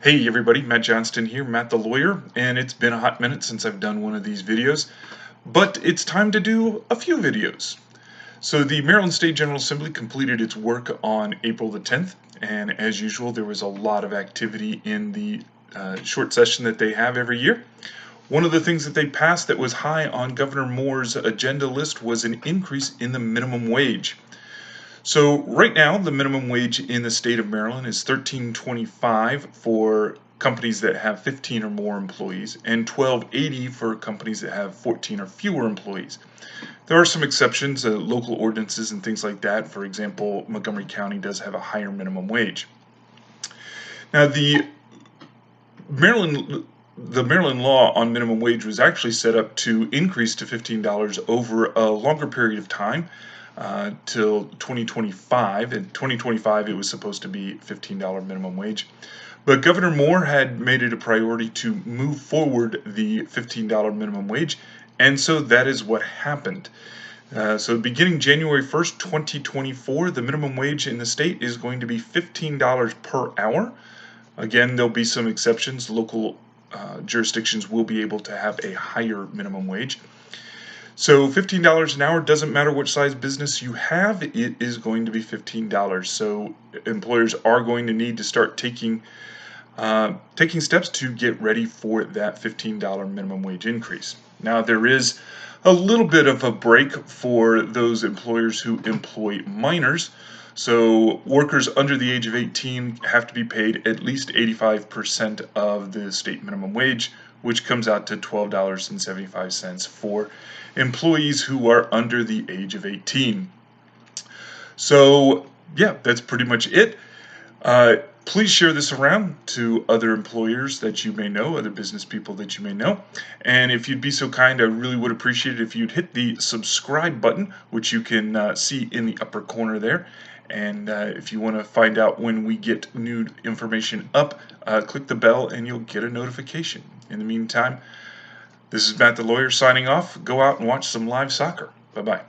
Hey everybody, Matt Johnston here, Matt the Lawyer, and it's been a hot minute since I've done one of these videos, but it's time to do a few videos. So the Maryland State General Assembly completed its work on April the 10th, and as usual there was a lot of activity in the short session that they have every year. One of the things that they passed that was high on Governor Moore's agenda list was an increase in the minimum wage. So right now, the minimum wage in the state of Maryland is $13.25 for companies that have 15 or more employees, and $12.80 for companies that have 14 or fewer employees. There are some exceptions, local ordinances and things like that. For example, Montgomery County does have a higher minimum wage. Now, Maryland the Maryland law on minimum wage was actually set up to increase to $15 over a longer period of time, till 2025. In 2025, it was supposed to be $15 minimum wage. But Governor Moore had made it a priority to move forward the $15 minimum wage, and so that is what happened. So beginning January 1st, 2024, the minimum wage in the state is going to be $15 per hour. Again, there'll be some exceptions. Local jurisdictions will be able to have a higher minimum wage. So $15 an hour, doesn't matter which size business you have, it is going to be $15. So employers are going to need to start taking steps to get ready for that $15 minimum wage increase. Now, there is a little bit of a break for those employers who employ minors. So workers under the age of 18 have to be paid at least 85% of the state minimum wage, which comes out to $12.75 for employees who are under the age of 18. So yeah, that's pretty much it. Please share this around to other employers that you may know, other business people that you may know. And if you'd be so kind, I really would appreciate it if you'd hit the subscribe button, which you can see in the upper corner there. And if you want to find out when we get new information up, click the bell and you'll get a notification. In the meantime, this is Matt the Lawyer signing off. Go out and watch some live soccer. Bye-bye.